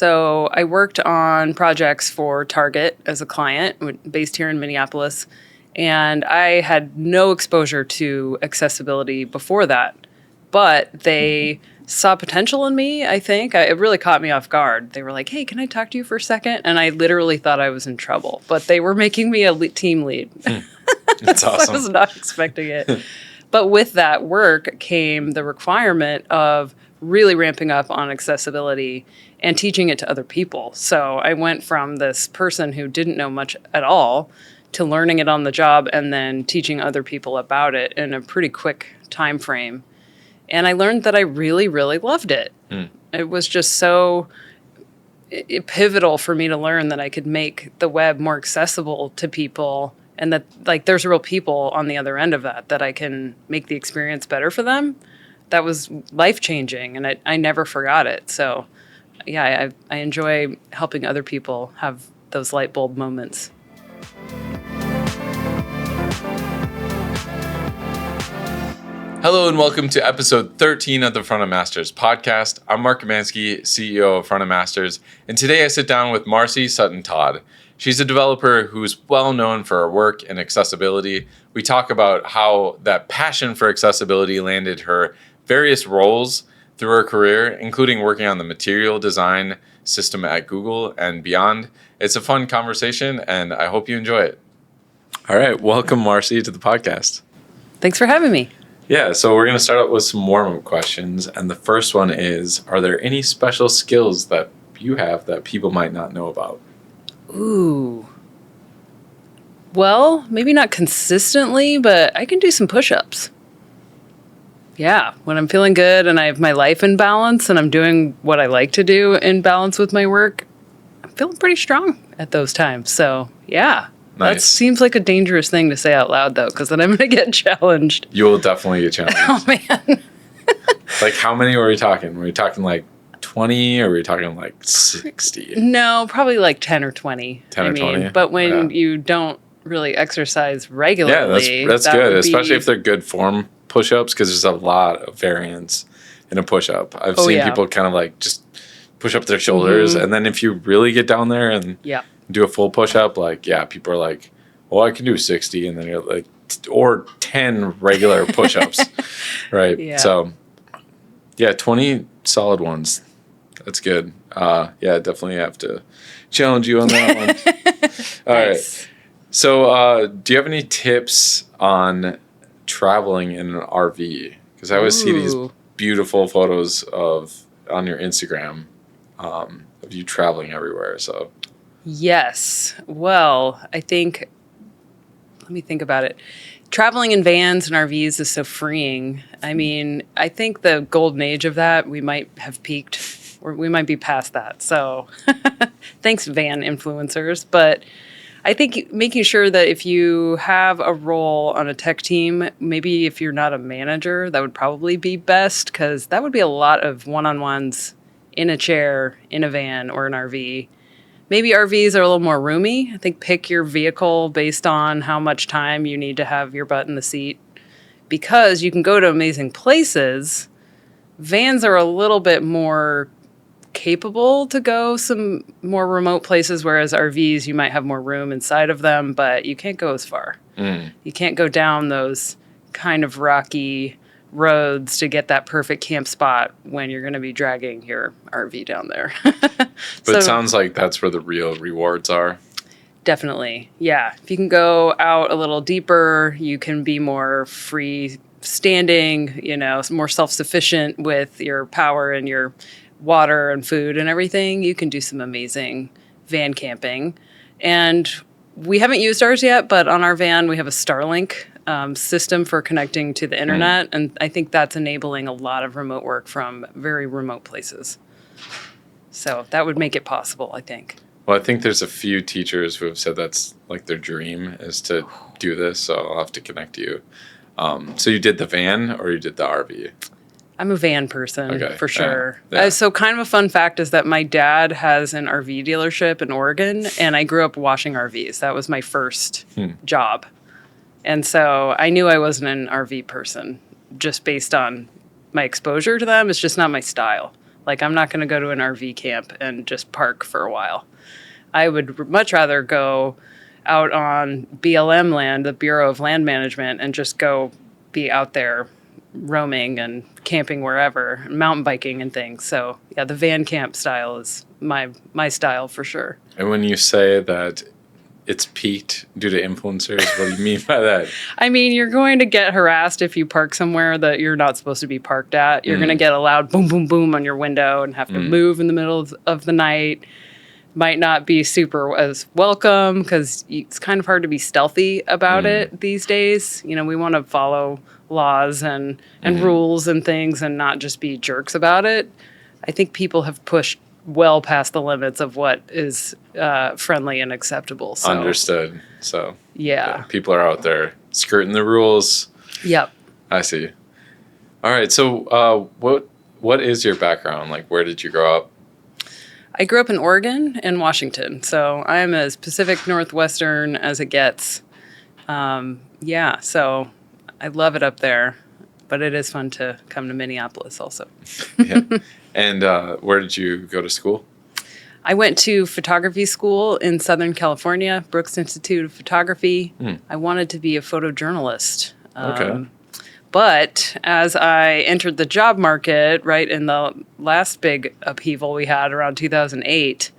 So I worked on projects for Target as a client based here in Minneapolis, and I had no exposure to accessibility before that. But they saw potential in me, I think. It really caught me off guard. They were like, hey, can I talk to you for a second? And I literally thought I was in trouble. But they were making me a team lead. That's awesome. I was not expecting it. But with that work came the requirement of really ramping up on accessibility and teaching it to other people. So I went from this person who didn't know much at all to learning it on the job and then teaching other people about it in a pretty quick time frame. And I learned that I really, really loved it. It was just so pivotal for me to learn that I could make the web more accessible to people, and that like there's real people on the other end of that I can make the experience better for them. That was life-changing, and I never forgot it. So, yeah, I enjoy helping other people have those light bulb moments. Hello and welcome to episode 13 of the Frontend Masters podcast. I'm Mark Kamansky, CEO of Frontend Masters, and today I sit down with Marcy Sutton Todd. She's a developer who's well known for her work in accessibility. We talk about how that passion for accessibility landed her various roles through her career, including working on the material design system at Google and beyond. It's a fun conversation, and I hope you enjoy it. All right, welcome, Marcy, to the podcast. Thanks for having me. Yeah, so we're going to start out with some warm-up questions, and the first one is, are there any special skills that you have that people might not know about? Ooh. Well, maybe not consistently, but I can do some push-ups. Yeah, when I'm feeling good and I have my life in balance and I'm doing what I like to do in balance with my work, I'm feeling pretty strong at those times. So, yeah. Nice. That seems like a dangerous thing to say out loud, though, because then I'm going to get challenged. You will definitely get challenged. Oh, man. Like, how many were we talking? Were we talking like 20 or were we talking like 60? No, probably like 10 or 20. 10 or 20? But when you don't really exercise regularly. Yeah, that's good, especially if they're good form push-ups, because there's a lot of variance in a push-up. I've seen people kind of like just push up their shoulders, and then if you really get down there and do a full push-up, like, people are like, well, I can do 60, and then you're like, or 10 regular push-ups, right? Yeah. So, 20 solid ones. That's good. Definitely have to challenge you on that one. All right. So, do you have any tips on traveling in an RV? Because I always see these beautiful photos on your Instagram of you traveling everywhere. So, yes. Well, let me think about it. Traveling in vans and RVs is so freeing. I mean, I think the golden age of that, we might have peaked, or we might be past that. So, thanks, van influencers. But I think making sure that if you have a role on a tech team, maybe if you're not a manager, that would probably be best, because that would be a lot of one-on-ones in a chair, in a van, or an RV. Maybe RVs are a little more roomy. I think pick your vehicle based on how much time you need to have your butt in the seat, because you can go to amazing places. Vans are a little bit more capable to go some more remote places, whereas RVs, you might have more room inside of them, but you can't go as far. You can't go down those kind of rocky roads to get that perfect camp spot when you're going to be dragging your RV down there. But it sounds like that's where the real rewards are. Definitely. Yeah. If you can go out a little deeper, you can be more free standing, more self-sufficient with your power and your water and food and everything. You can do some amazing van camping. And we haven't used ours yet, but on our van, we have a Starlink system for connecting to the internet. And I think that's enabling a lot of remote work from very remote places. So that would make it possible, I think. Well, I think there's a few teachers who have said that's like their dream is to do this. So I'll have to connect you. So you did the van or you did the RV? I'm a van person, for sure. Yeah. So kind of a fun fact is that my dad has an RV dealership in Oregon, and I grew up washing RVs. That was my first job. And so I knew I wasn't an RV person just based on my exposure to them. It's just not my style. Like, I'm not going to go to an RV camp and just park for a while. I would much rather go out on BLM land, the Bureau of Land Management, and just go be out there roaming and camping wherever, mountain biking and things. So yeah, the van camp style is my style for sure. And when you say that it's peaked due to influencers, what do you mean by that? I mean, you're going to get harassed if you park somewhere that you're not supposed to be parked at. You're going to get a loud boom, boom, boom on your window and have to move in the middle of the night. Might not be super as welcome because it's kind of hard to be stealthy about it these days. You know, we want to follow laws and rules and things and not just be jerks about it. I think people have pushed well past the limits of what is friendly and acceptable. So. Understood. So yeah, people are out there skirting the rules. Yep. I see. All right. So what is your background? Like, where did you grow up? I grew up in Oregon and Washington, so I'm as Pacific Northwestern as it gets. So I love it up there, but it is fun to come to Minneapolis also. Yeah. And where did you go to school? I went to photography school in Southern California, Brooks Institute of Photography. I wanted to be a photojournalist. Okay. But as I entered the job market, right in the last big upheaval we had around 2008,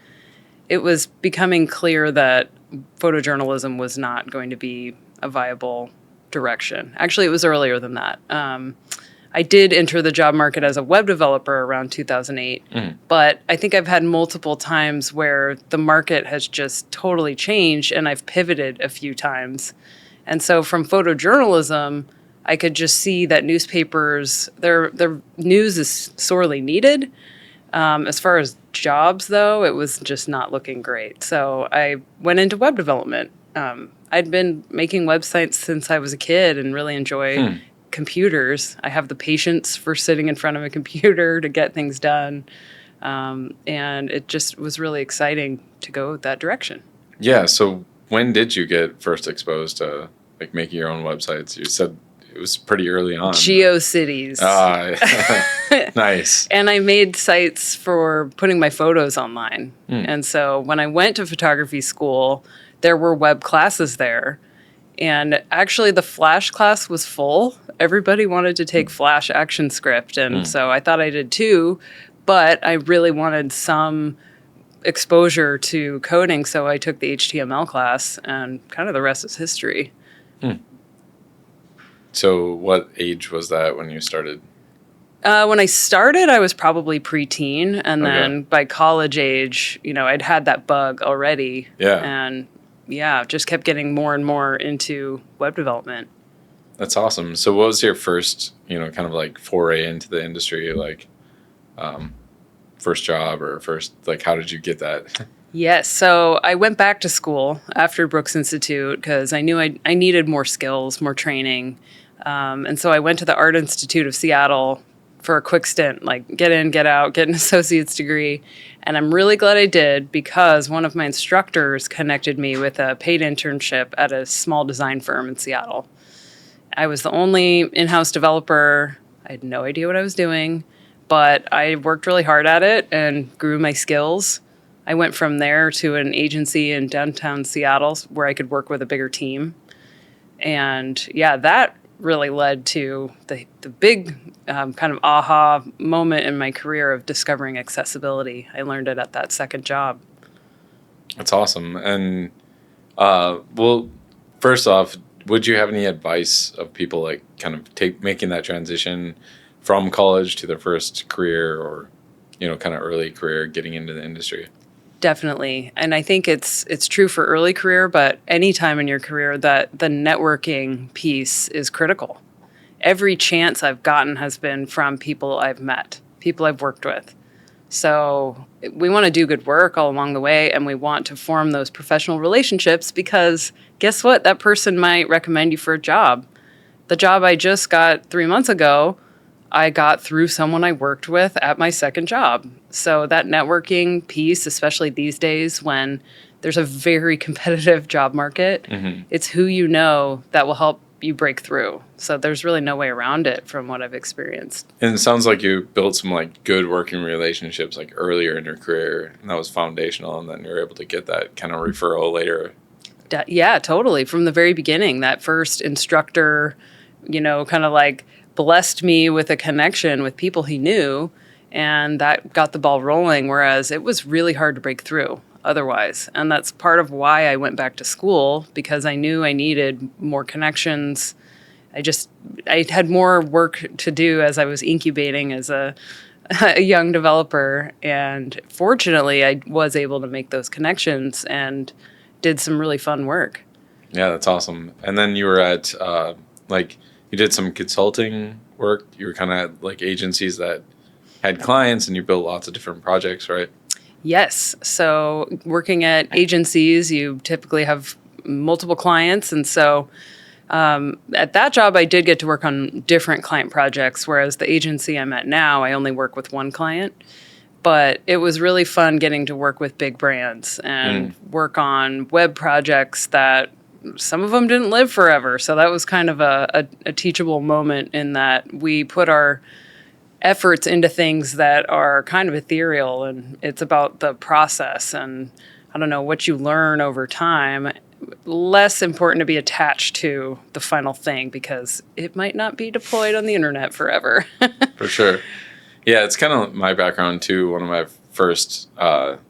it was becoming clear that photojournalism was not going to be a viable direction. Actually, it was earlier than that. I did enter the job market as a web developer around 2008, but I think I've had multiple times where the market has just totally changed, and I've pivoted a few times. And so from photojournalism, I could just see that newspapers, their news is sorely needed. As far as jobs, though, it was just not looking great. So I went into web development. I'd been making websites since I was a kid and really enjoy computers. I have the patience for sitting in front of a computer to get things done. And it just was really exciting to go that direction. Yeah. So when did you get first exposed to like making your own websites? You said it was pretty early on. GeoCities. Nice. And I made sites for putting my photos online. And so when I went to photography school, there were web classes there. And actually the Flash class was full. Everybody wanted to take Flash ActionScript. And so I thought I did too. But I really wanted some exposure to coding. So I took the HTML class and kind of the rest is history. So what age was that when you started? When I started, I was probably preteen. And then by college age, you know, I'd had that bug already. Yeah. And just kept getting more and more into web development. That's awesome. So what was your first, kind of like foray into the industry, like first job or first, like how did you get that? Yes. So I went back to school after Brooks Institute because I knew I needed more skills, more training. And so I went to the Art Institute of Seattle for a quick stint, like get in, get out, get an associate's degree. And I'm really glad I did because one of my instructors connected me with a paid internship at a small design firm in Seattle. I was the only in-house developer. I had no idea what I was doing, but I worked really hard at it and grew my skills. I went from there to an agency in downtown Seattle where I could work with a bigger team. And that really led to the big kind of aha moment in my career of discovering accessibility. I learned it at that second job. That's awesome. And first off, would you have any advice of people like kind of making that transition from college to their first career or, kind of early career getting into the industry? Definitely. And I think it's true for early career, but any time in your career that the networking piece is critical. Every chance I've gotten has been from people I've met, people I've worked with. So we want to do good work all along the way, and we want to form those professional relationships because guess what? That person might recommend you for a job. The job I just got 3 months ago, I got through someone I worked with at my second job. So that networking piece, especially these days when there's a very competitive job market, it's who you know that will help you break through. So there's really no way around it from what I've experienced. And it sounds like you built some like good working relationships like earlier in your career, and that was foundational, and then you're able to get that kind of referral later. Yeah, totally. From the very beginning, that first instructor, kind of like blessed me with a connection with people he knew, and that got the ball rolling, whereas it was really hard to break through otherwise. And that's part of why I went back to school, because I knew I needed more connections. I had more work to do as I was incubating as a young developer. And fortunately, I was able to make those connections and did some really fun work. Yeah, that's awesome. And then you were at, you did some consulting work. You were kind of at like agencies that had clients, and you built lots of different projects, right? Yes. So working at agencies, you typically have multiple clients. And so at that job, I did get to work on different client projects, whereas the agency I'm at now, I only work with one client. But it was really fun getting to work with big brands and work on web projects that some of them didn't live forever. So that was kind of a teachable moment in that we put our efforts into things that are kind of ethereal, and it's about the process and, I don't know, what you learn over time. Less important to be attached to the final thing because it might not be deployed on the internet forever. For sure. Yeah, it's kind of my background too. One of my first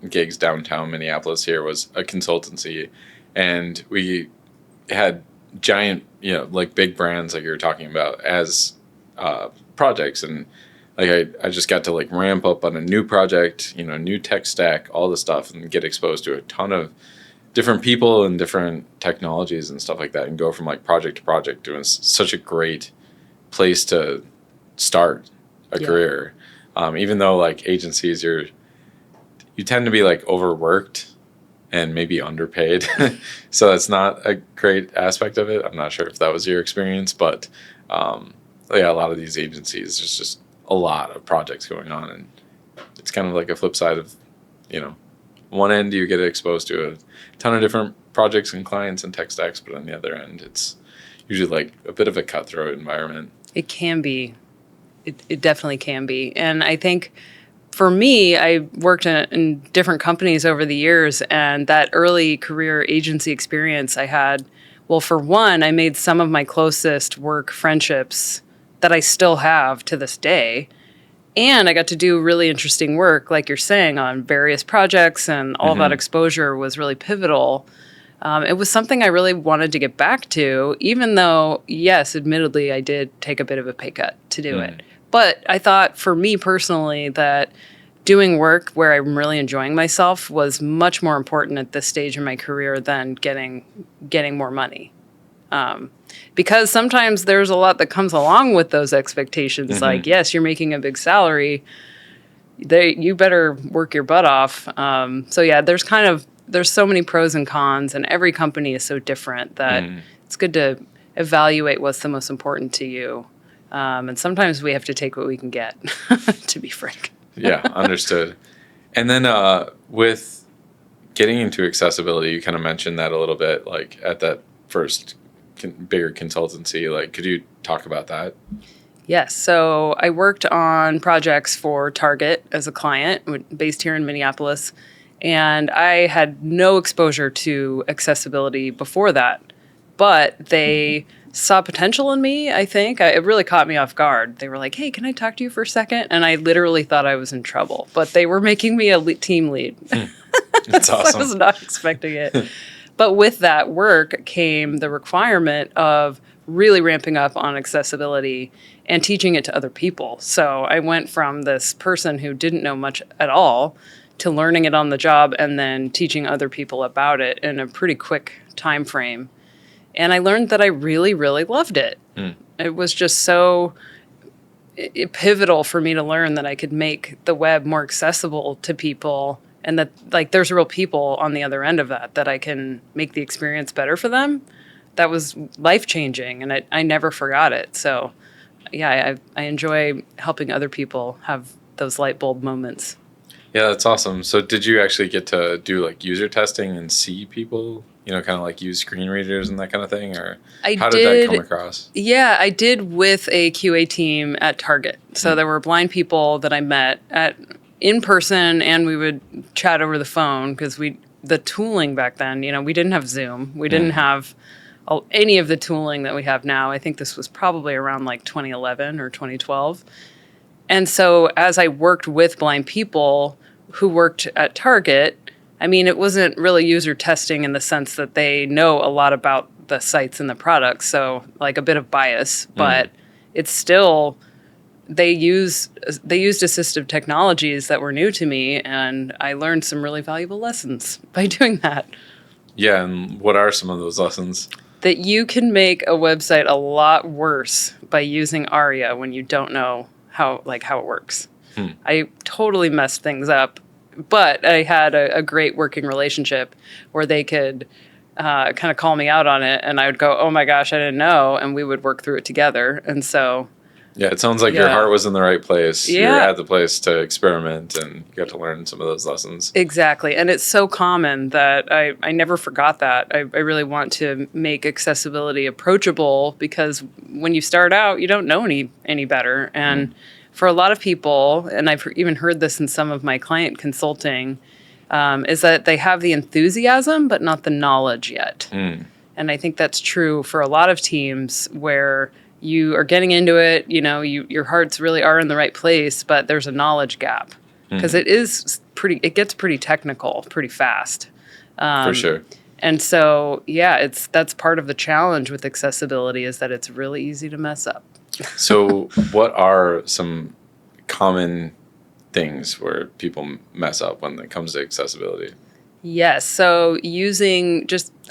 gigs downtown Minneapolis here was a consultancy, and we had giant, like big brands like you were talking about as projects. And like I just got to like ramp up on a new project, new tech stack, all this stuff, and get exposed to a ton of different people and different technologies and stuff like that, and go from like project to project. It was such a great place to start a career. Even though like agencies, you tend to be like overworked and maybe underpaid. So that's not a great aspect of it. I'm not sure if that was your experience, but a lot of these agencies, there's just a lot of projects going on, and it's kind of like a flip side of, one end you get exposed to a ton of different projects and clients and tech stacks, but on the other end, it's usually like a bit of a cutthroat environment. It can be. It definitely can be. And I think for me, I worked in different companies over the years, and that early career agency experience I had, well, for one, I made some of my closest work friendships that I still have to this day. And I got to do really interesting work, like you're saying, on various projects, and all that exposure was really pivotal. It was something I really wanted to get back to, even though, yes, admittedly, I did take a bit of a pay cut to do it. But I thought for me personally that doing work where I'm really enjoying myself was much more important at this stage in my career than getting more money. Because sometimes there's a lot that comes along with those expectations. Like, yes, you're making a big salary. You better work your butt off. So yeah, there's so many pros and cons, and every company is so different that it's good to evaluate what's the most important to you. And sometimes we have to take what we can get, to be frank. Yeah, understood. And then with getting into accessibility, you kind of mentioned that a little bit, like at that first bigger consultancy. Like, could you talk about that? Yes. So I worked on projects for Target as a client, based here in Minneapolis, and I had no exposure to accessibility before that. But they saw potential in me, I think. It really caught me off guard. They were like, hey, can I talk to you for a second? And I literally thought I was in trouble. But they were making me a team lead. That's awesome. I was not expecting it. But with that work came the requirement of really ramping up on accessibility and teaching it to other people. So I went from this person who didn't know much at all to learning it on the job and then teaching other people about it in a pretty quick time frame. And I learned that I really, really loved it. It was just so pivotal for me to learn that I could make the web more accessible to people, and that like there's real people on the other end of that I can make the experience better for them. That was life-changing, and I never forgot it. So yeah, I enjoy helping other people have those light bulb moments. Yeah, that's awesome. So did you actually get to do like user testing and see people, kind of like use screen readers and that kind of thing? Or how did that come across? Yeah, I did with a QA team at Target. So there were blind people that I met in person, and we would chat over the phone because the tooling back then, we didn't have Zoom. We didn't have any of the tooling that we have now. I think this was probably around like 2011 or 2012. And so as I worked with blind people who worked at Target, I mean, it wasn't really user testing in the sense that they know a lot about the sites and the products. So like a bit of bias, but it's still, they used assistive technologies that were new to me, and I learned some really valuable lessons by doing that. Yeah, and what are some of those lessons? That you can make a website a lot worse by using ARIA when you don't know how it works. I totally messed things up, but I had a great working relationship where they could kind of call me out on it, and I would go, oh my gosh, I didn't know, and we would work through it together. And so... Yeah, it sounds like your heart was in the right place. Yeah. You're at the place to experiment, and you got to learn some of those lessons. Exactly. And it's so common that I never forgot that. I really want to make accessibility approachable, because when you start out, you don't know any better. And for a lot of people, and I've even heard this in some of my client consulting, is that they have the enthusiasm, but not the knowledge yet. And I think that's true for a lot of teams where you are getting into it, your hearts really are in the right place, but there's a knowledge gap because it gets pretty technical pretty fast. For sure. And so, that's part of the challenge with accessibility, is that it's really easy to mess up. So what are some common things where people mess up when it comes to accessibility? Yes. So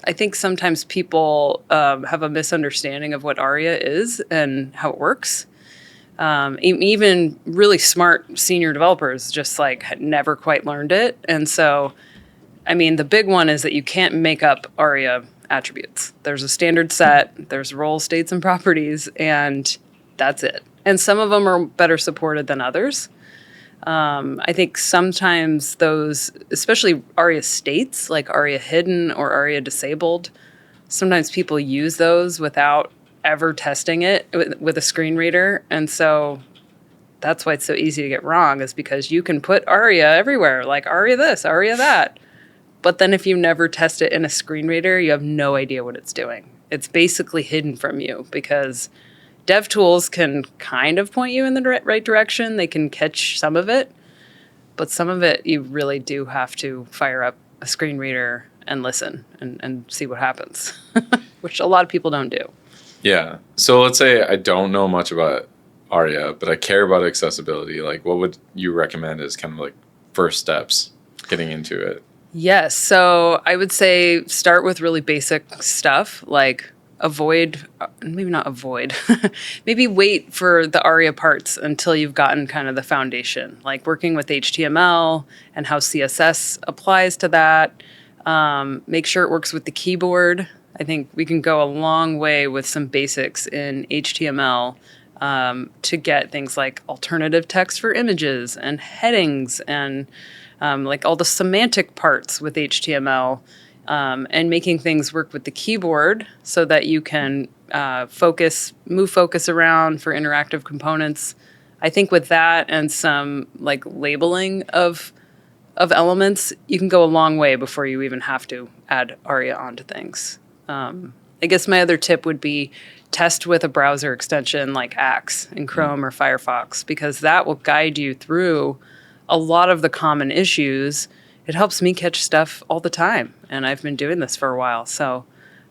I think sometimes people have a misunderstanding of what ARIA is and how it works. Even really smart senior developers just never quite learned it. And so, I mean, the big one is that you can't make up ARIA attributes. There's a standard set, there's roles, states, and properties, and that's it. And some of them are better supported than others. I think sometimes those, especially ARIA states, like ARIA hidden or ARIA disabled, sometimes people use those without ever testing it with a screen reader. And so that's why it's so easy to get wrong, is because you can put ARIA everywhere, like ARIA this, ARIA that. But then if you never test it in a screen reader, you have no idea what it's doing. It's basically hidden from you, because dev tools can kind of point you in the right direction. They can catch some of it, but some of it you really do have to fire up a screen reader and listen and see what happens, which a lot of people don't do. Yeah. So let's say I don't know much about ARIA, but I care about accessibility. Like, what would you recommend as kind of like first steps getting into it? Yes. So I would say start with really basic stuff, like maybe wait for the ARIA parts until you've gotten kind of the foundation, like working with HTML and how CSS applies to that. Make sure it works with the keyboard. I think we can go a long way with some basics in HTML to get things like alternative text for images and headings and like all the semantic parts with HTML. And making things work with the keyboard so that you can move focus around for interactive components. I think with that and some like labeling of elements, you can go a long way before you even have to add ARIA onto things. I guess my other tip would be test with a browser extension like Axe in Chrome or Firefox, because that will guide you through a lot of the common issues. It helps me catch stuff all the time, and I've been doing this for a while. So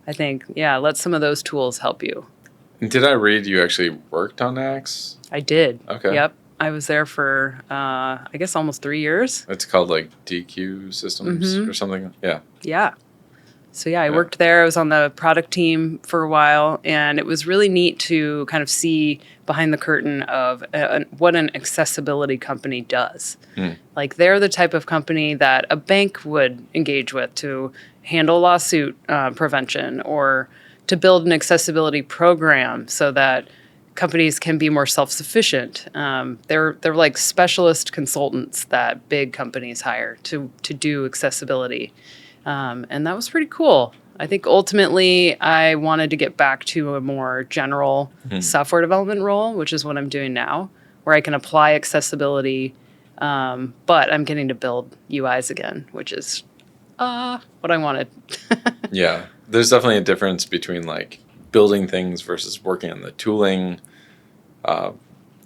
I think, let some of those tools help you. Did I read you actually worked on Axe? I did. Okay. Yep. I was there for, I guess, almost 3 years. It's called like DQ Systems or something? Yeah. Yeah. So I worked there. I was on the product team for a while, and it was really neat to kind of see behind the curtain of what an accessibility company does. Like, they're the type of company that a bank would engage with to handle lawsuit prevention, or to build an accessibility program so that companies can be more self-sufficient. They're like specialist consultants that big companies hire to do accessibility. And that was pretty cool. I think ultimately I wanted to get back to a more general software development role, which is what I'm doing now, where I can apply accessibility, but I'm getting to build UIs again, which is what I wanted. Yeah, there's definitely a difference between like building things versus working on the tooling,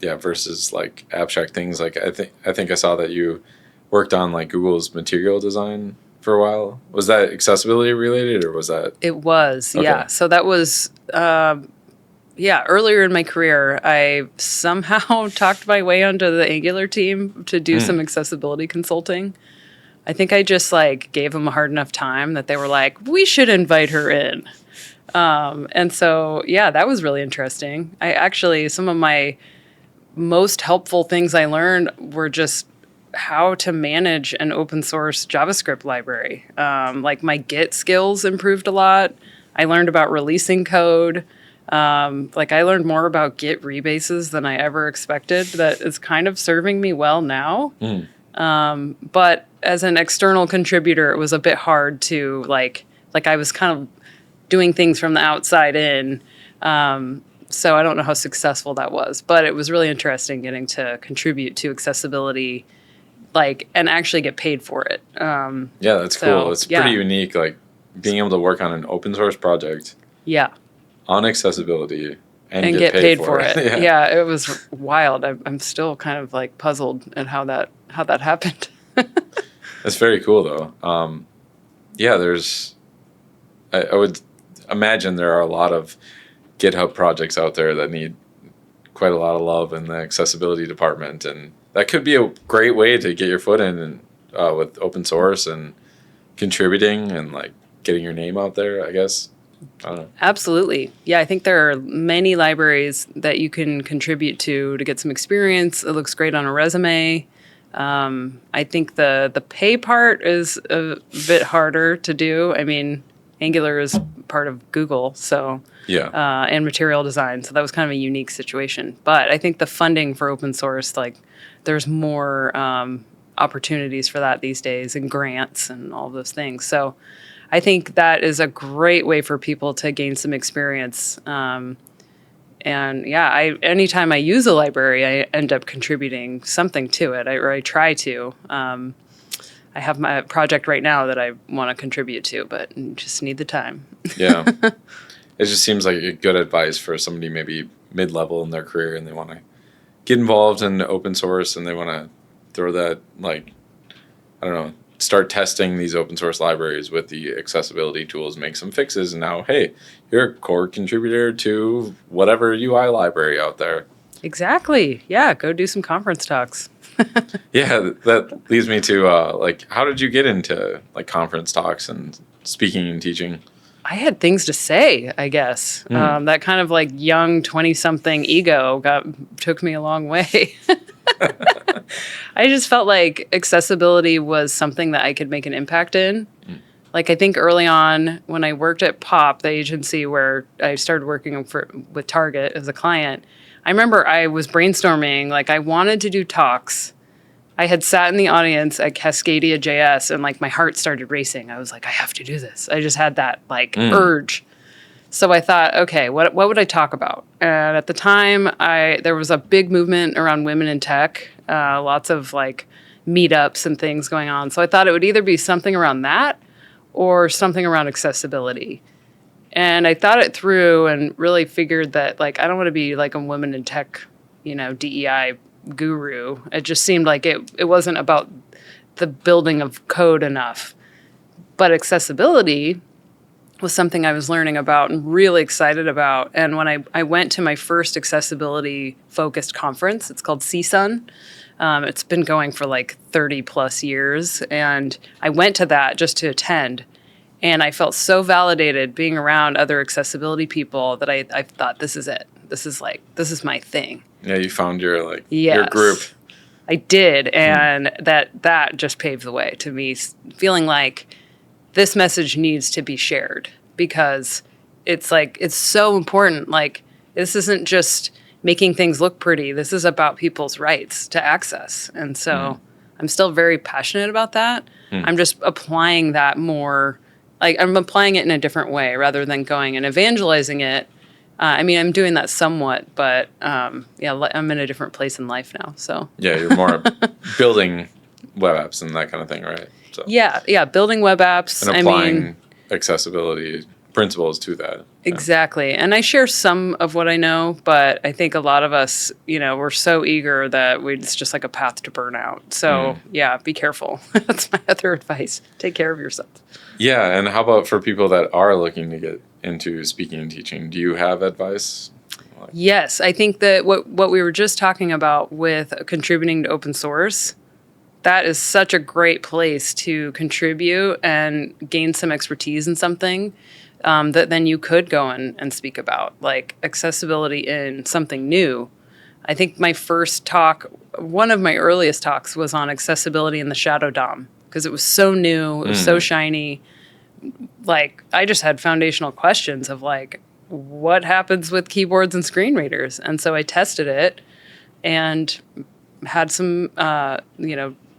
versus like abstract things. Like I think I saw that you worked on like Google's material design for a while. Was that accessibility related, or was that? It was, okay. Yeah. So that was, earlier in my career, I somehow talked my way onto the Angular team to do some accessibility consulting. I think I just like gave them a hard enough time that they were like, we should invite her in. And so, that was really interesting. Some of my most helpful things I learned were just how to manage an open source JavaScript library. Like my Git skills improved a lot. I learned about releasing code. I learned more about Git rebases than I ever expected. That is kind of serving me well now. But as an external contributor, it was a bit hard to like I was kind of doing things from the outside in. So I don't know how successful that was, but it was really interesting getting to contribute to accessibility, and actually get paid for it. That's cool. It's pretty unique, like being able to work on an open source project. Yeah. On accessibility and get paid for it. It was wild. I'm still kind of like puzzled at how that happened. That's very cool though. I would imagine there are a lot of GitHub projects out there that need quite a lot of love in the accessibility department, and that could be a great way to get your foot in with open source and contributing and like getting your name out there, I guess. I don't know. Absolutely. Yeah, I think there are many libraries that you can contribute to get some experience. It looks great on a resume. I think the pay part is a bit harder to do. I mean, Angular is part of Google, so and material design, so that was kind of a unique situation. But I think the funding for open source, there's more opportunities for that these days, and grants and all those things. So I think that is a great way for people to gain some experience. Anytime I use a library, I end up contributing something to it, or I try to. I have my project right now that I want to contribute to, but just need the time. Yeah. It just seems like good advice for somebody maybe mid-level in their career and they want to get involved in open source and they want to throw that, start testing these open source libraries with the accessibility tools, make some fixes, and now, hey, you're a core contributor to whatever UI library out there. Exactly. Yeah, go do some conference talks. Yeah, that leads me to, how did you get into, conference talks and speaking and teaching? I had things to say, I guess. That kind of, young 20-something ego took me a long way. I just felt like accessibility was something that I could make an impact in. I think early on when I worked at Pop, the agency where I started working with Target as a client, I remember I was brainstorming, I wanted to do talks. I had sat in the audience at Cascadia JS and my heart started racing. I was like, I have to do this. I just had that urge. So I thought, okay, what would I talk about? And at the time, there was a big movement around women in tech, lots of meetups and things going on. So I thought it would either be something around that or something around accessibility. And I thought it through and really figured that I don't want to be a woman in tech, DEI guru. It just seemed like it wasn't about the building of code enough. But accessibility was something I was learning about and really excited about. And when I went to my first accessibility-focused conference, it's called CSUN. It's been going for 30 plus years. And I went to that just to attend. And I felt so validated being around other accessibility people that I thought, this is it. This is my thing. Yeah, you found your your group. I did. And that just paved the way to me feeling like this message needs to be shared because it's so important. This isn't just making things look pretty. This is about people's rights to access. And so I'm still very passionate about that. I'm just applying that more, like I'm applying it in a different way rather than going and evangelizing it. I mean, I'm doing that somewhat, but I'm in a different place in life now. So yeah, you're more building web apps and that kind of thing, right? So yeah, building web apps and applying accessibility principles to that. Exactly. And I share some of what I know, but I think a lot of us, we're so eager that it's just like a path to burnout. So yeah, be careful. That's my other advice. Take care of yourself. Yeah. And how about for people that are looking to get into speaking and teaching? Do you have advice? Yes. I think that what we were just talking about with contributing to open source, that is such a great place to contribute and gain some expertise in something that then you could go and speak about, like accessibility in something new. I think my first talk, one of my earliest talks, was on accessibility in the Shadow DOM because it was so new, it was so shiny. Like, I just had foundational questions of like, what happens with keyboards and screen readers? And so I tested it and had some,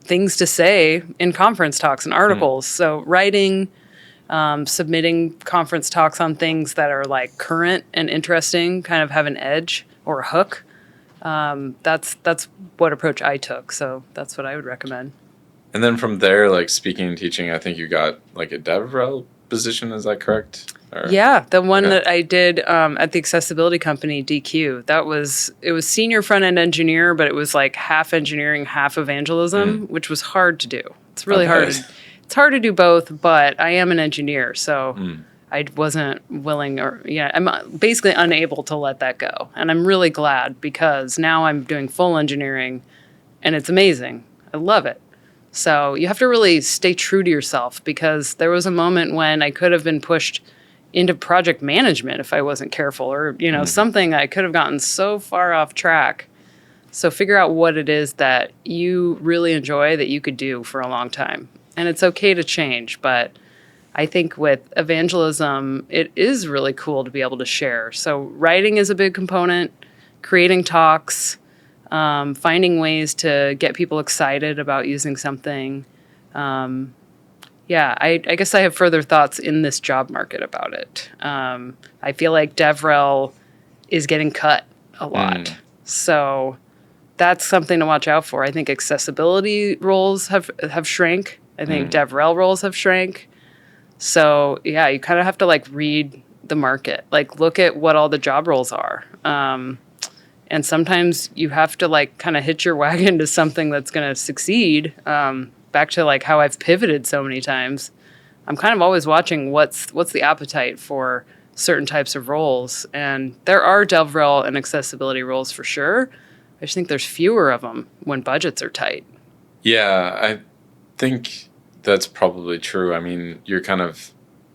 things to say in conference talks and articles. So writing, submitting conference talks on things that are like current and interesting, kind of have an edge or a hook. That's what approach I took. So that's what I would recommend. And then from there, like speaking and teaching, I think you got like a DevRel position. Is that correct? Yeah, the one that I did at the accessibility company, DQ. It was senior front-end engineer, but it was like half engineering, half evangelism, which was hard to do. It's really hard. It's hard to do both, but I am an engineer, so I wasn't willing I'm basically unable to let that go. And I'm really glad because now I'm doing full engineering and it's amazing. I love it. So you have to really stay true to yourself because there was a moment when I could have been pushed into project management if I wasn't careful or, something I could have gotten so far off track. So figure out what it is that you really enjoy that you could do for a long time. And it's okay to change, but I think with evangelism, it is really cool to be able to share. So writing is a big component, creating talks, finding ways to get people excited about using something. I guess I have further thoughts in this job market about it. I feel like DevRel is getting cut a lot. So that's something to watch out for. I think accessibility roles have shrank. I think DevRel roles have shrank. So yeah, you kind of have to like read the market, like look at what all the job roles are. And sometimes you have to like kind of hitch your wagon to something that's going to succeed. Back to like how I've pivoted so many times. I'm kind of always watching what's the appetite for certain types of roles. And there are DevRel and accessibility roles for sure. I just think there's fewer of them when budgets are tight. Yeah, I think that's probably true. I mean, you're kind of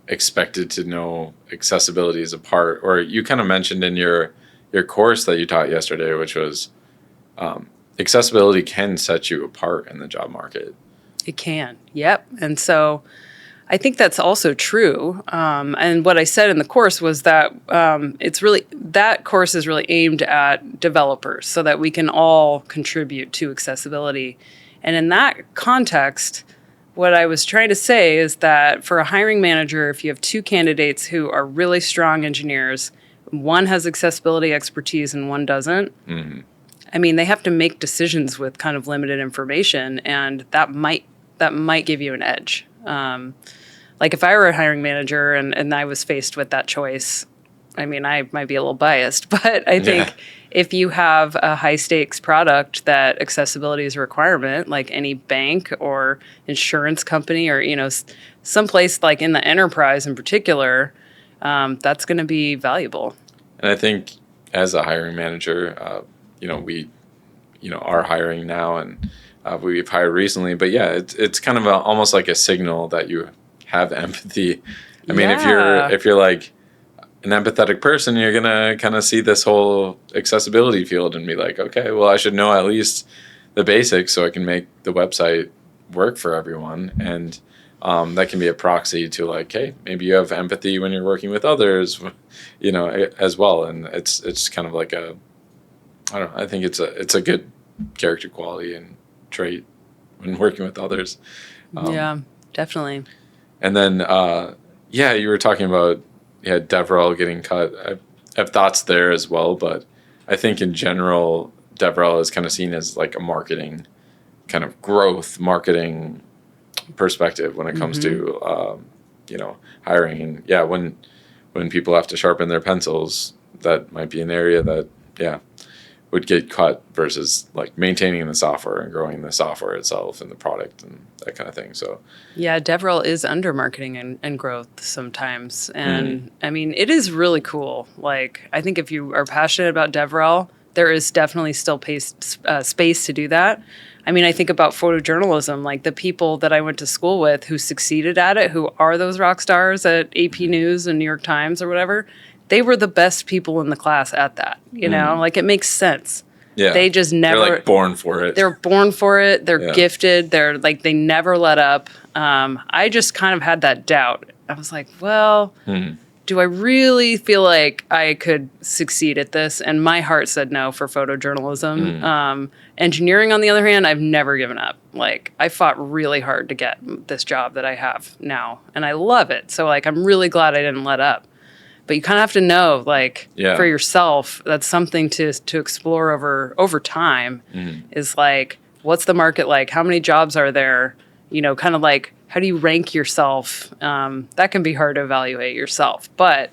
expected to know accessibility as a part, or you kind of mentioned in your course that you taught yesterday, which was accessibility can set you apart in the job market. It can. Yep. And so I think that's also true. And what I said in the course was that that course is really aimed at developers so that we can all contribute to accessibility. And in that context, what I was trying to say is that for a hiring manager, if you have two candidates who are really strong engineers, one has accessibility expertise and one doesn't, I mean, they have to make decisions with kind of limited information, and that might give you an edge. Like if I were a hiring manager and I was faced with that choice, I mean, I might be a little biased, but I think if you have a high stakes product that accessibility is a requirement, like any bank or insurance company or, someplace like in the enterprise in particular, that's going to be valuable. And I think as a hiring manager, we, are hiring now and we've hired recently, but yeah, it's kind of almost like a signal that you have empathy. I mean, if you're like an empathetic person, you're going to kind of see this whole accessibility field and be like, okay, well, I should know at least the basics so I can make the website work for everyone. And that can be a proxy to like, hey, maybe you have empathy when you're working with others, as well. And it's kind of like I don't know. I think it's a good character quality and trait when working with others. Yeah, definitely. And then, you were talking about DevRel getting cut. I have thoughts there as well, but I think in general, DevRel is kind of seen as like a marketing kind of growth marketing perspective when it comes to hiring. And when people have to sharpen their pencils, that might be an area that would get cut versus like maintaining the software and growing the software itself and the product and that kind of thing. So DevRel is under marketing and growth sometimes. And I mean, it is really cool. Like, I think if you are passionate about DevRel, there is definitely still space to do that. I mean, I think about photojournalism, like the people that I went to school with who succeeded at it, who are those rock stars at AP News and New York Times or whatever. They were the best people in the class at that, you know? Like, it makes sense. Yeah. They just never... They're, like, born for it. They're born for it. They're gifted. They're, like, they never let up. I just kind of had that doubt. I was like, well, do I really feel like I could succeed at this? And my heart said no for photojournalism. Engineering, on the other hand, I've never given up. Like, I fought really hard to get this job that I have now, and I love it. So, like, I'm really glad I didn't let up. But you kind of have to know, like, for yourself, that's something to explore over time is, like, what's the market like? How many jobs are there? You know, kind of like, how do you rank yourself? That can be hard to evaluate yourself. But,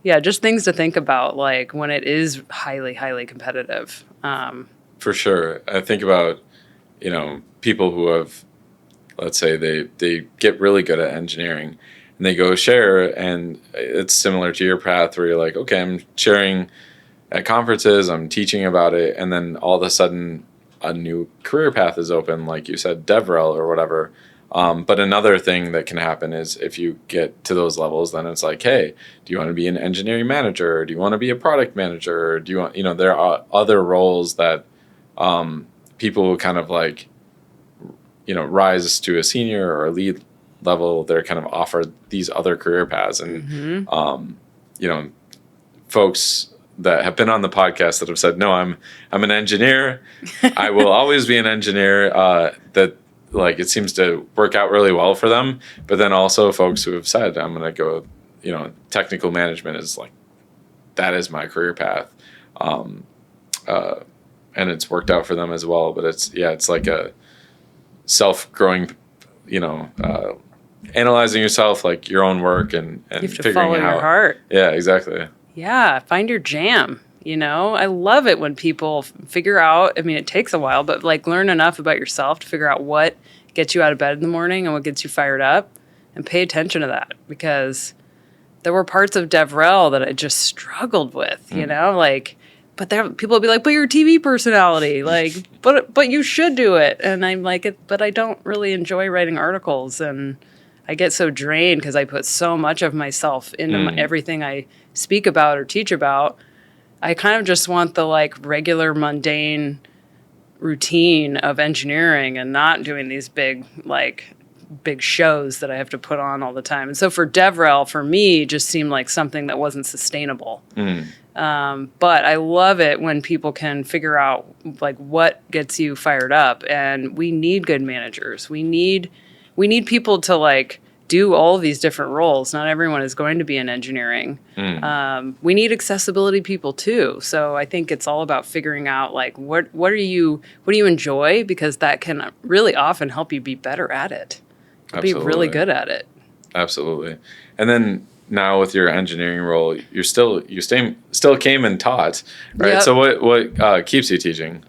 yeah, just things to think about, like, when it is highly, highly competitive. For sure. I think about, people who have, let's say they get really good at engineering, and they go share, and it's similar to your path where you're like, okay, I'm sharing at conferences, I'm teaching about it, and then all of a sudden a new career path is open, like you said, DevRel or whatever. But another thing that can happen is if you get to those levels, then it's like, hey, do you want to be an engineering manager? Or do you want to be a product manager? Or do you want, there are other roles that people who kind of like, rise to a senior or a lead level, they're kind of offered these other career paths. And, folks that have been on the podcast that have said, no, I'm an engineer. I will always be an engineer. That like, it seems to work out really well for them. But then also folks who have said, I'm going to go, technical management is like, that is my career path. And it's worked out for them as well. But it's like a self-growing, analyzing yourself, like your own work and you have to figuring follow out your heart. Yeah, exactly. Yeah, find your jam. I love it when people figure out, I mean, it takes a while, but like learn enough about yourself to figure out what gets you out of bed in the morning and what gets you fired up, and pay attention to that, because there were parts of DevRel that I just struggled with, but people will be like, but you're a TV personality, like, but you should do it. And I'm like, but I don't really enjoy writing articles, and I get so drained because I put so much of myself into everything I speak about or teach about. I kind of just want the like regular mundane routine of engineering and not doing these big shows that I have to put on all the time. And so for DevRel, for me, just seemed like something that wasn't sustainable. But I love it when people can figure out like what gets you fired up. And we need good managers. We need people to like do all of these different roles. Not everyone is going to be in engineering. We need accessibility people too. So I think it's all about figuring out like what do you enjoy, because that can really often help you be better at it. Be really good at it. Absolutely. And then now with your engineering role, you still came and taught, right? Yep. So what keeps you teaching?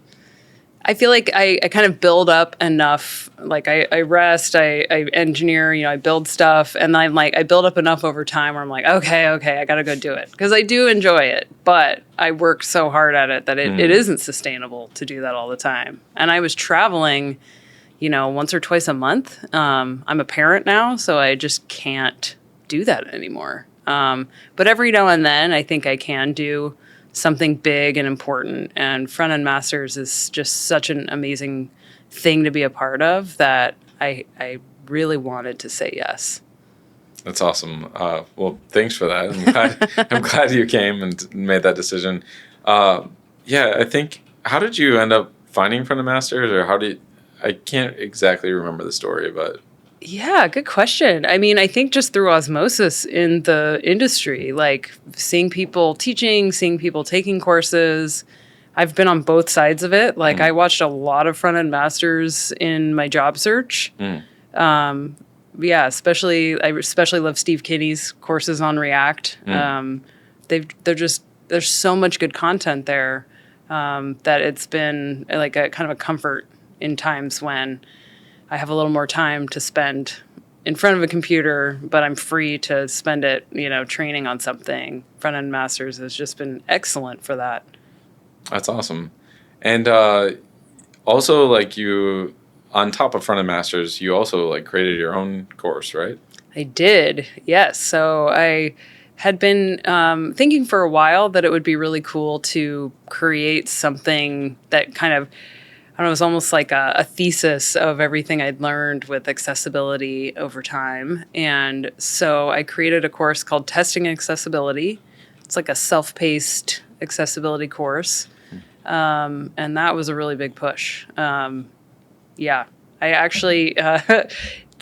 I feel like I kind of build up enough. Like I rest, I engineer, I build stuff, and I'm like I build up enough over time where I'm like, okay, I got to go do it, because I do enjoy it, but I work so hard at it that it isn't sustainable to do that all the time. And I was traveling, once or twice a month. I'm a parent now, so I just can't do that anymore. But every now and then, I think I can do something big and important. And Frontend Masters is just such an amazing thing to be a part of that I really wanted to say yes. That's awesome. Well, thanks for that. I'm glad you came and made that decision. I think how did you end up finding Frontend Masters, or I can't exactly remember the story, but. Yeah, good question. I mean, I think just through osmosis in the industry, like seeing people teaching, seeing people taking courses. I've been on both sides of it. Like I watched a lot of Frontend Masters in my job search. Yeah, I especially love Steve Kinney's courses on React. There's so much good content there that it's been like a kind of a comfort in times when I have a little more time to spend in front of a computer, but I'm free to spend it, training on something. Frontend Masters has just been excellent for that. That's awesome. And also, like, you, on top of Frontend Masters, you also like created your own course, right? I did, yes. So I had been thinking for a while that it would be really cool to create something that kind of, I don't know, it was almost like a thesis of everything I'd learned with accessibility over time. And so I created a course called Testing Accessibility. It's like a self-paced accessibility course. And that was a really big push. Yeah, I actually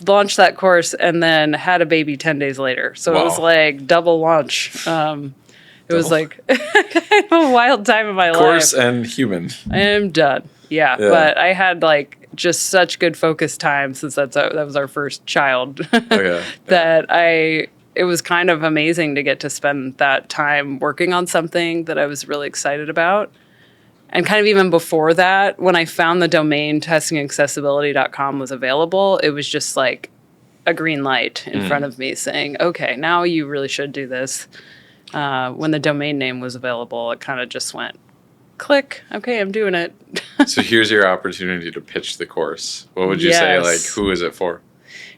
launched that course and then had a baby 10 days later. So It was like double launch. It was like a wild time in my life. Course and human. I am done. Yeah, but I had like just such good focus time since that was our first child that it was kind of amazing to get to spend that time working on something that I was really excited about. And kind of even before that, when I found the domain testingaccessibility.com was available, it was just like a green light in front of me saying, okay, now you really should do this. When the domain name was available, it kind of just went, click, okay, I'm doing it. So here's your opportunity to pitch the course. What would you say, like, who is it for?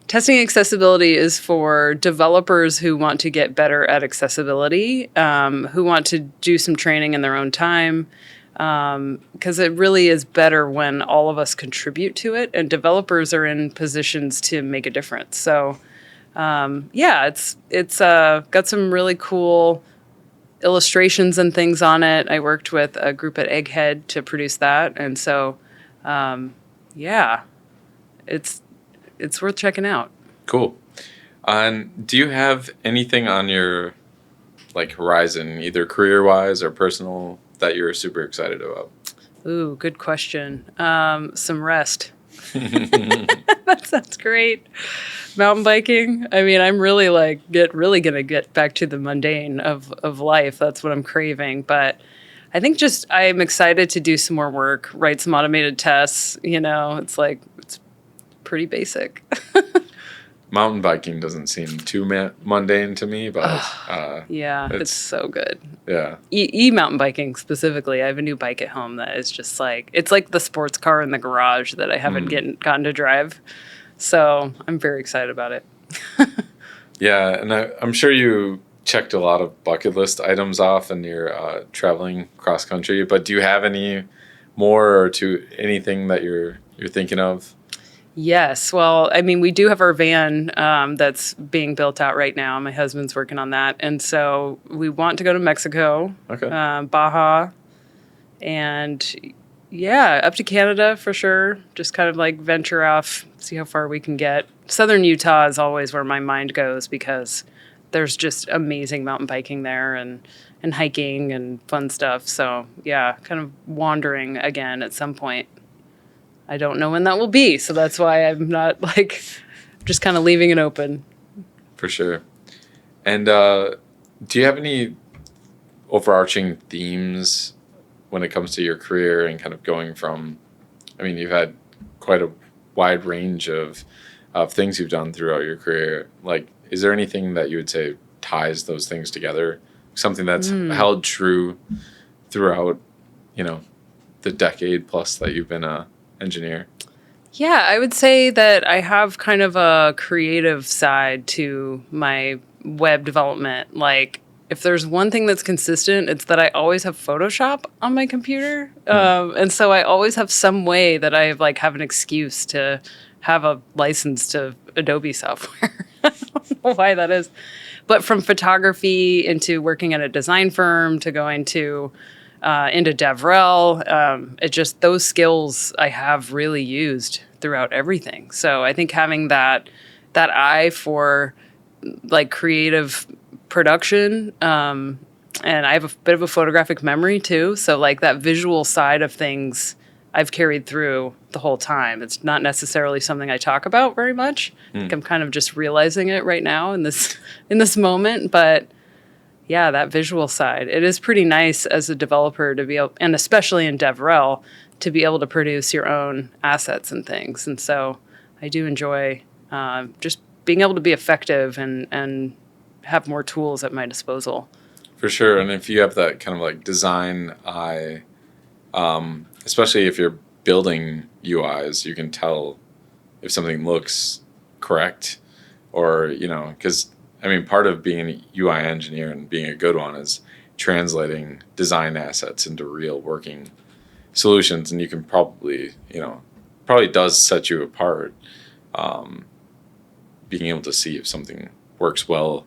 Testing accessibility is for developers who want to get better at accessibility, who want to do some training in their own time, because it really is better when all of us contribute to it, and developers are in positions to make a difference. So, it's got some really cool illustrations and things on it. I worked with a group at Egghead to produce that, and so, it's worth checking out. Cool. And do you have anything on your horizon, either career-wise or personal, that you're super excited about? Ooh, good question. Some rest. That sounds great. Mountain biking. I mean, I'm really gonna get back to the mundane of life. That's what I'm craving. But I think I'm excited to do some more work, write some automated tests. It's pretty basic. Mountain biking doesn't seem too mundane to me, but it's so good. Yeah. Mountain biking specifically. I have a new bike at home that is just it's like the sports car in the garage that I haven't gotten to drive. So I'm very excited about it. Yeah, and I'm sure you checked a lot of bucket list items off in your traveling cross country, but do you have any more or anything that you're thinking of? Yes. Well, I mean, we do have our van that's being built out right now. My husband's working on that. And so we want to go to Mexico, Baja, and up to Canada for sure. Just kind of venture off, see how far we can get. Southern Utah is always where my mind goes because there's just amazing mountain biking there and hiking and fun stuff. So kind of wandering again at some point. I don't know when that will be, so that's why I'm not just kind of leaving it open. For sure. And do you have any overarching themes when it comes to your career and kind of going from, I mean, you've had quite a wide range of things you've done throughout your career. Is there anything that you would say ties those things together? Something that's held true throughout, the decade plus that you've been a engineer? Yeah, I would say that I have kind of a creative side to my web development. If there's one thing that's consistent, it's that I always have Photoshop on my computer. And so I always have some way that I have an excuse to have a license to Adobe software. I don't know why that is. But from photography into working at a design firm to going to into DevRel. It just, those skills I have really used throughout everything. So I think having that eye for like creative production, and I have a bit of a photographic memory too. So like that visual side of things I've carried through the whole time. It's not necessarily something I talk about very much. I think I'm kind of just realizing it right now in this moment. But yeah, that visual side. It is pretty nice as a developer to be able, and especially in DevRel, to be able to produce your own assets and things. And so I do enjoy just being able to be effective and have more tools at my disposal. For sure. And if you have that kind of like design eye, especially if you're building UIs, you can tell if something looks correct or, you know, because, I mean, part of being a UI engineer and being a good one is translating design assets into real working solutions. And you can probably, you know, probably does set you apart, being able to see if something works well,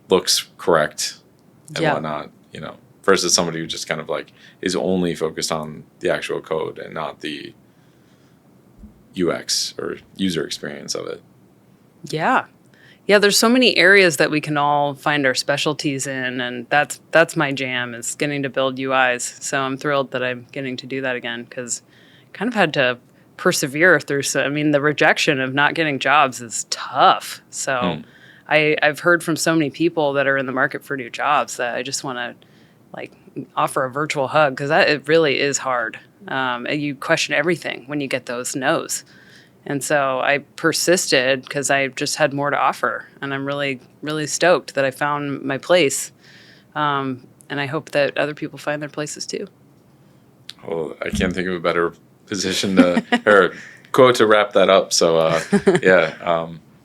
looks correct and whatnot, you know, versus somebody who just kind of like is only focused on the actual code and not the UX or user experience of it. Yeah. Yeah, there's so many areas that we can all find our specialties in, and that's my jam, is getting to build UIs. So I'm thrilled that I'm getting to do that again, because kind of had to persevere through. So I mean, the rejection of not getting jobs is tough. So I've heard from so many people that are in the market for new jobs that I just want to like offer a virtual hug, because it really is hard. You question everything when you get those no's. And so I persisted because I just had more to offer. And I'm really, really stoked that I found my place. And I hope that other people find their places too. Well, I can't think of a better position to, or quote to wrap that up. So,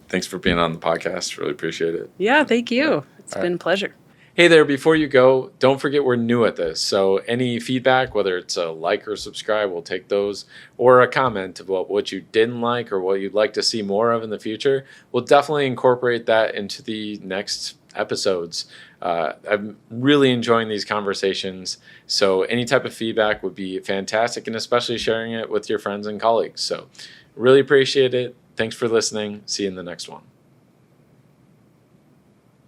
thanks for being on the podcast. Really appreciate it. Yeah, thank you. It's been a pleasure. Hey there, before you go, don't forget we're new at this. So any feedback, whether it's a like or subscribe, we'll take those, or a comment about what you didn't like or what you'd like to see more of in the future. We'll definitely incorporate that into the next episodes. I'm really enjoying these conversations. So any type of feedback would be fantastic, and especially sharing it with your friends and colleagues. So really appreciate it. Thanks for listening. See you in the next one.